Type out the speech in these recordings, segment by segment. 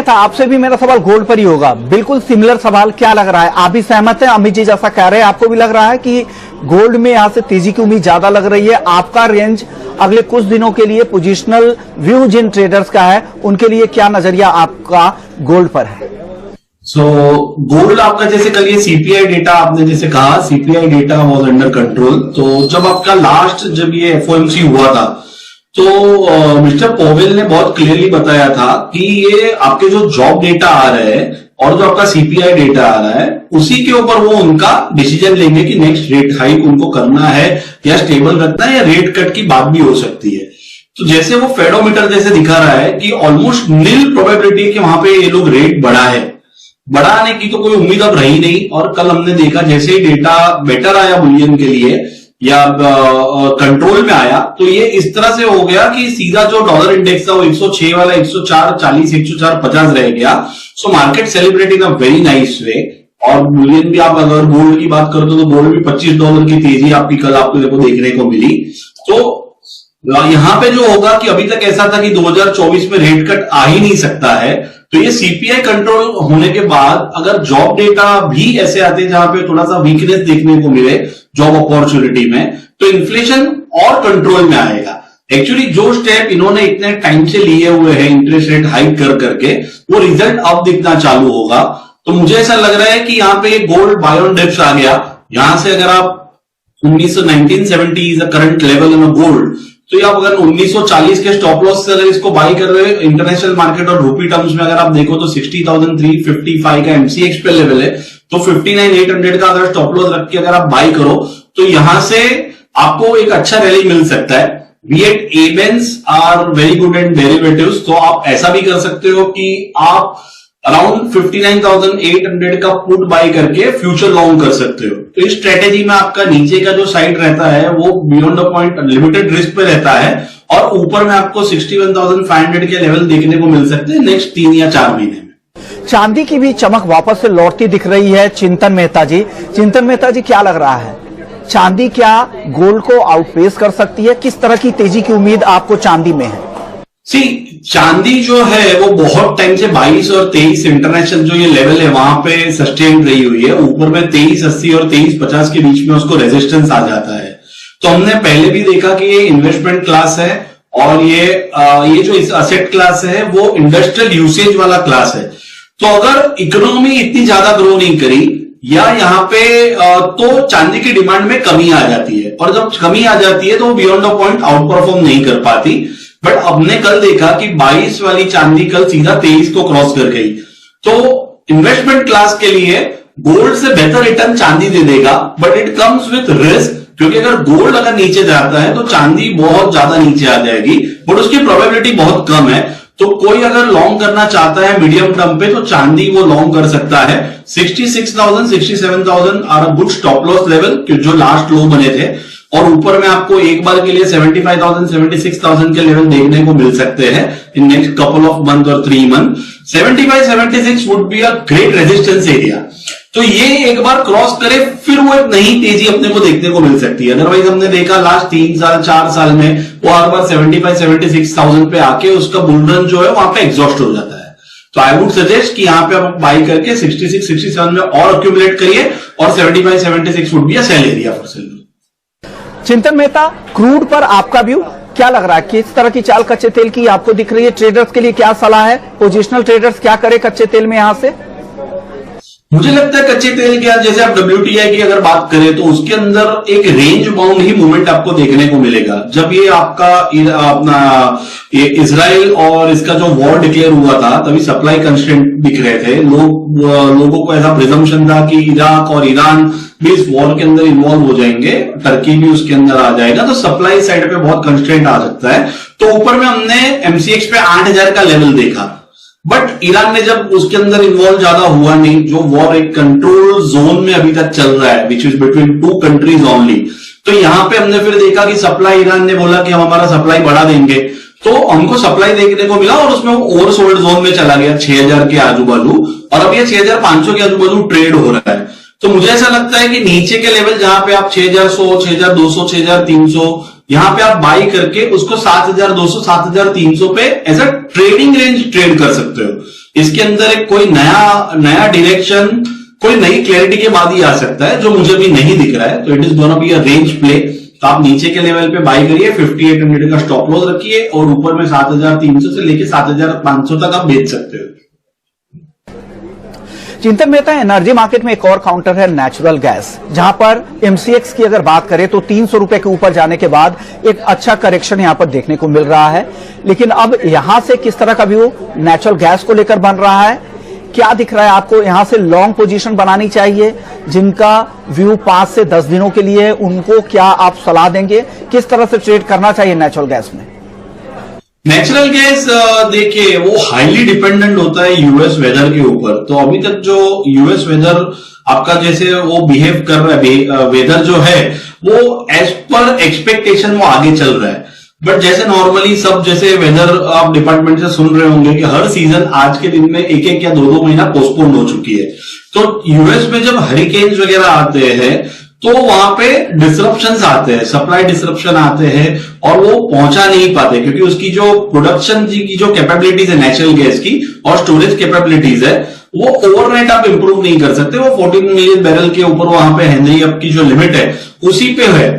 मेहता, आपसे भी मेरा सवाल गोल्ड पर ही होगा। बिल्कुल सिमिलर सवाल, क्या लग रहा है, आप भी सहमत हैं? अमित जी जैसा कह रहे हैं, आपको भी लग रहा है कि गोल्ड में यहां से तेजी की उम्मीद ज्यादा लग रही है? आपका रेंज अगले कुछ दिनों के लिए पोजिशनल व्यू जिन ट्रेडर्स का है, उनके लिए क्या नजरिया आपका गोल्ड पर है? गोल्ड आपका जैसे कल ये सीपीआई डेटा आपने जैसे कहा, CPI data was under control. तो जब आपका लास्ट जब ये एफओएमसी हुआ था तो मिस्टर पोवेल ने बहुत क्लियरली बताया था कि ये आपके जो जॉब डेटा आ रहे हैं और जो आपका सीपीआई डेटा आ रहा है उसी के ऊपर वो उनका डिसीजन लेंगे कि नेक्स्ट रेट हाइक उनको करना है या स्टेबल रखना है या रेट कट की बात भी हो सकती है। तो जैसे वो फेडोमीटर जैसे दिखा रहा है कि ऑलमोस्ट नील प्रोबेबिलिटी कि वहां पे ये लोग रेट बढ़ाने की तो कोई उम्मीद अब रही नहीं। और कल हमने देखा जैसे ही डेटा बेटर आया बुलियन के लिए या कंट्रोल में आया तो ये इस तरह से हो गया कि सीधा जो डॉलर इंडेक्स था वो 106 वाला 104.40 104.50 रह गया। So market celebrate in a very nice way. और बुलियन भी आप अगर गोल्ड की बात करते हो तो गोल्ड भी $25 की तेजी आपकी कल आपको देखने को मिली। तो यहां पे जो होगा कि अभी तक ऐसा था कि 2024 में रेट कट आ ही नहीं सकता है, तो ये सीपीआई कंट्रोल होने के बाद अगर जॉब डेटा भी ऐसे आते हैं जहां पे थोड़ा सा वीकनेस देखने को मिले जॉब अपॉर्चुनिटी में, तो इन्फ्लेशन और कंट्रोल में आएगा। एक्चुअली जो स्टेप इन्होंने इतने टाइम से लिए हुए हैं इंटरेस्ट रेट हाइक कर करके, वो रिजल्ट अब दिखना चालू होगा। तो मुझे ऐसा लग रहा है कि यहाँ पे गोल्ड बाय ऑन डिप्स आ गया। यहां से अगर आप 1970 is the current level in gold, तो आप अगर 1940 के स्टॉप लॉस से अगर इसको बाई कर रहे हो इंटरनेशनल मार्केट और रूपी टर्म्स में अगर आप देखो तो 60,355 का एमसीएक्स पे लेवल है। तो 59,800 का अगर स्टॉप लॉस रख के अगर आप बाई करो तो यहां से आपको एक अच्छा रैली मिल सकता है। V8 A-Bens are very good and derivatives, तो आप ऐसा भी कर सकते हो कि आप अराउंड 59,800 का पुट बाई करके फ्यूचर लॉन्ग कर सकते हो। तो इस स्ट्रेटेजी में आपका नीचे का जो साइड रहता है वो beyond the point limited risk पे रहता है और ऊपर में आपको 61,500 के लेवल देखने को मिल सकते हैं नेक्स्ट 3 या 4 महीने में। चांदी की भी चमक वापस से लौटती दिख रही है। चिंतन मेहता जी क्या लग रहा है, चांदी क्या गोल्ड को आउटपेस कर सकती है? किस तरह की तेजी की उम्मीद आपको चांदी में है? चांदी जो है वो बहुत टाइम से 22 और 23 इंटरनेशनल जो ये लेवल है वहां पे सस्टेन रही हुई है। ऊपर में 23.80 और 23.50 के बीच में उसको रेजिस्टेंस आ जाता है। तो हमने पहले भी देखा कि ये इन्वेस्टमेंट क्लास है और ये जो असेट क्लास है वो इंडस्ट्रियल यूसेज वाला क्लास है। तो अगर इकोनॉमी इतनी ज्यादा ग्रो नहीं करी या यहाँ पे तो चांदी की डिमांड में कमी आ जाती है और जब कमी आ जाती है तो वो beyond the point out perform नहीं कर पाती। बट हमने कल देखा कि 22 वाली चांदी कल सीधा 23 को क्रॉस कर गई। तो इन्वेस्टमेंट क्लास के लिए गोल्ड से बेहतर रिटर्न चांदी दे देगा, but it comes with risk, क्योंकि अगर गोल्ड अगर नीचे जाता है तो चांदी बहुत ज्यादा नीचे आ जाएगी, बट उसकी प्रोबेबिलिटी बहुत कम है। तो कोई अगर लॉन्ग करना चाहता है मीडियम टर्म पे तो चांदी वो लॉन्ग कर सकता है। 66,000 67,000 are a good stop loss level जो लास्ट लो बने थे, और ऊपर में आपको एक बार के लिए 75,000 76,000 के लेवल देखने को मिल सकते हैं in next couple of month और 3 month. 75-76 would be a great resistance area. तो ये एक बार क्रॉस करे फिर वो एक नई तेजी अपने को देखने को मिल सकती है। अदरवाइज हमने देखा लास्ट 3 साल 4 साल में वो हर बार 75-76,000 पे आके उसका बुलरन जो है वहां पे एग्जॉस्ट हो जाता है। तो आई वुड सजेस्ट कि यहां पे आप बाई करके 66-67 में और अक्यूमुलेट करिए और 75-76 would be a sell area for silver. Chintan Mehta, crude पर आपका व्यू क्या लग रहा है? किस तरह की चाल कच्चे तेल की आपको दिख रही है? ट्रेडर्स के लिए क्या सलाह है? पोजिशनल ट्रेडर्स क्या करें कच्चे तेल में यहां से? मुझे लगता है कच्चे तेल के जैसे आप WTI की अगर बात करें तो उसके अंदर एक रेंज बाउंड ही मूवमेंट आपको देखने को मिलेगा। जब ये आपका अपना ये इजराइल और इसका जो वॉर डिक्लेयर हुआ था तभी सप्लाई कंस्ट्रेंट दिख रहे थे। लोगों को ऐसा प्रिजम्पशन था कि इराक और ईरान भी इस वॉर के अंदर इन्वॉल्व हो जाएंगे, टर्की भी उसके अंदर आ जाएगा, तो सप्लाई साइड पे बहुत कंस्ट्रेंट आ सकता है। तो ऊपर में हमने एमसीएक्स पे 8,000 का लेवल देखा, बट ईरान ने जब उसके अंदर इन्वॉल्व ज्यादा हुआ नहीं, जो वॉर एक कंट्रोल जोन में अभी तक चल रहा है which is between 2 countries only. तो यहां पे हमने फिर देखा कि सप्लाई ईरान ने बोला कि हम हमारा सप्लाई बढ़ा देंगे, तो हमको सप्लाई देखने को मिला और उसमें ओवरसोल्ड जोन में चला गया 6,000 के आजू बाजू, और अब ये 6,500 के आजू बाजू ट्रेड हो रहा है। तो मुझे ऐसा लगता है कि नीचे के लेवल जहां पे आप 6,100 6,200 6,300 यहां पे आप बाई करके उसको 7,200 7,300 पे as a trading range trade कर सकते हो। इसके अंदर एक कोई नया डायरेक्शन, कोई नई क्लैरिटी के बाद ही आ सकता है, जो मुझे भी नहीं दिख रहा है। तो it is gonna be a range play. तो आप नीचे के लेवल पे बाई करिए, 5800 का स्टॉप लॉस रखिए और ऊपर में 7300 से लेके 7500 तक आप बेच सकते हो। चिंतन मेहता, एनर्जी मार्केट में एक और काउंटर है नेचुरल गैस, जहां पर एमसीएक्स की अगर बात करें तो 300 रुपए के ऊपर जाने के बाद एक अच्छा करेक्शन यहां पर देखने को मिल रहा है। लेकिन अब यहां से किस तरह का व्यू नेचुरल गैस को लेकर बन रहा है, क्या दिख रहा है आपको? यहां से लॉन्ग पोजीशन बनानी चाहिए, जिनका व्यू 5 से 10 दिनों के लिए, उनको क्या आप सलाह देंगे? किस तरह से ट्रेड करना चाहिए नेचुरल गैस में? नेचुरल गैस देखिए, वो हाईली डिपेंडेंट होता है यूएस वेदर के ऊपर। तो अभी तक जो यूएस वेदर आपका जैसे वो बिहेव कर रहा है, वेदर जो है वो एज पर एक्सपेक्टेशन वो आगे चल रहा है। बट जैसे नॉर्मली सब जैसे वेदर आप डिपार्टमेंट से सुन रहे होंगे कि हर सीजन आज के दिन में एक एक या दो महीना पोस्टपोन हो चुकी है। तो यूएस में जब हरिकेन्स वगैरह आते हैं तो वहां पे डिसरप्शंस आते हैं, सप्लाई डिसरप्शन आते हैं और वो पहुंचा नहीं पाते, क्योंकि उसकी जो प्रोडक्शन की जो कैपेबिलिटीज है नेचुरल गैस की और स्टोरेज कैपेबिलिटीज है, वो ओवरनाइट आप इंप्रूव नहीं कर सकते। वो 14 मिलियन बैरल के ऊपर वहां पे हेनरी हब की जो लिमिट है उसी पे है।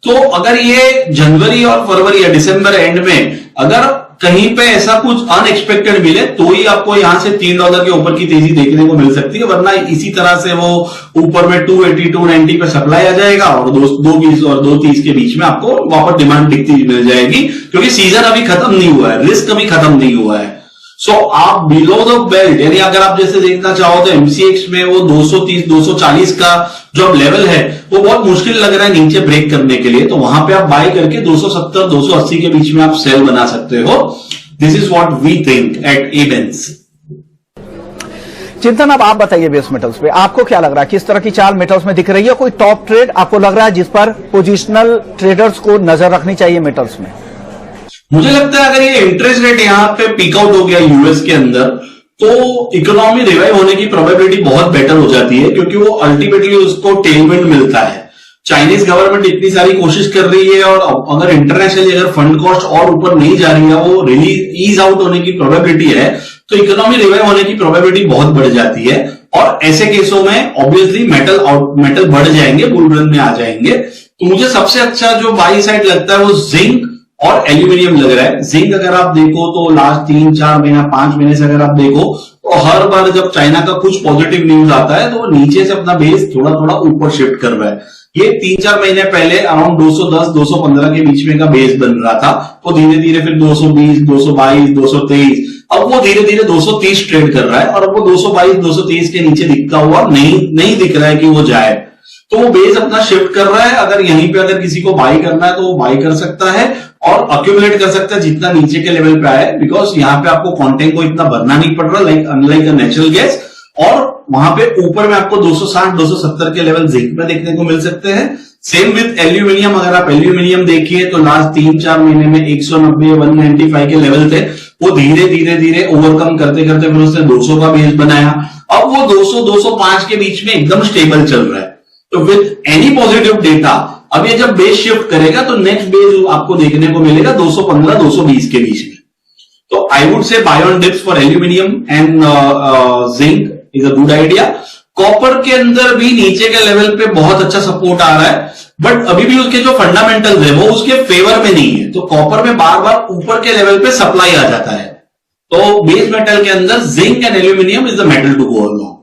तो अगर ये जनवरी और फरवरी या दिसंबर एंड में अगर कहीं पे ऐसा कुछ अनएक्सपेक्टेड मिले तो ही आपको यहां से $3 के ऊपर की तेजी देखने को मिल सकती है, वरना इसी तरह से वो ऊपर में 280 290 पे सप्लाई आ जाएगा और 220 और 230 के बीच में आपको वापस डिमांड दिखती मिल जाएगी, क्योंकि सीजन अभी खत्म नहीं हुआ है, रिस्क अभी खत्म नहीं हुआ है। सो आप बिलो द बेल्ट, यानी अगर आप जैसे देखना चाहो तो एमसीएक्स में वो 230 240 का जो लेवल है वो बहुत मुश्किल लग रहा है नीचे ब्रेक करने के लिए। तो वहां पे आप बाय करके 270 280 के बीच में आप सेल बना सकते हो। This is what we think at एबेंस। चिंतन, अब आप बताइए बेस मेटल्स पे आपको क्या लग रहा है, किस तरह की चाल मेटल्स में दिख रही है? कोई टॉप ट्रेड आपको लग रहा है जिस पर पोजिशनल ट्रेडर्स को नजर रखनी चाहिए मेटल्स में? मुझे लगता है अगर ये इंटरेस्ट रेट यहां पे पीक आउट हो गया यूएस के अंदर तो इकोनॉमी रिवाइव होने की प्रोबेबिलिटी बहुत बेटर हो जाती है, क्योंकि वो अल्टीमेटली उसको टेलविंड मिलता है। चाइनीज गवर्नमेंट इतनी सारी कोशिश कर रही है और अगर इंटरनेशनली अगर फंड कॉस्ट और ऊपर नहीं जा रही है, वो रिलीज ईज आउट होने की प्रोबेबिलिटी है, तो इकोनॉमी रिवाइव होने की प्रोबेबिलिटी बहुत बढ़ जाती है। और ऐसे केसों में ऑब्वियसली मेटल बढ़ जाएंगे, बुल रन में आ जाएंगे। तो मुझे सबसे अच्छा जो बाई साइड लगता है वो जिंक और एल्यूमिनियम लग रहा है। जिंक अगर आप देखो तो लास्ट 3-4 महीना 5 महीने से अगर आप देखो तो हर बार जब चाइना का कुछ पॉजिटिव न्यूज आता है तो वो नीचे से अपना बेस थोड़ा थोड़ा ऊपर शिफ्ट कर रहा है। ये 3-4 महीने पहले अराउंड 210 215 के बीच में का बेस बन रहा था, तो धीरे धीरे फिर 220 222 223, अब वो धीरे धीरे 230 ट्रेड कर रहा है और अब वो 222 230 के नीचे दिखता हुआ नहीं दिख रहा है कि वो जाए। तो वो बेस अपना शिफ्ट कर रहा है। अगर यहीं पे अगर किसी को बाई करना है तो वो बाई कर सकता है और अक्यूमुलेट कर सकता है जितना नीचे के लेवल पे आए, बिकॉज यहाँ पे आपको कंटेंट को इतना भरना नहीं पड़ रहा, like unlike a natural gas. और वहां पे ऊपर में आपको 260 270 के लेवल जिंक में देखने को मिल सकते हैं। सेम विथ एल्यूमिनियम, अगर आप एल्यूमिनियम देखिए तो लास्ट 3-4 महीने में 190 195 के लेवल थे, वो धीरे धीरे ओवरकम करते करते फिर उसने 200 का बेस बनाया। अब वो 200 205 के बीच में एकदम स्टेबल चल रहा है। तो विथ एनी पॉजिटिव डेटा अब ये जब बेस शिफ्ट करेगा तो नेक्स्ट बेस आपको देखने को मिलेगा 215 220 के बीच में। तो I would say buy on dips for aluminium and zinc is a good idea. Copper के अंदर भी नीचे के लेवल पे बहुत अच्छा सपोर्ट आ रहा है, बट अभी भी उसके जो फंडामेंटल्स है वो उसके फेवर में नहीं है। तो कॉपर में बार बार ऊपर के लेवल पे सप्लाई आ जाता है। तो बेस मेटल के अंदर zinc and aluminium is the metal to go along.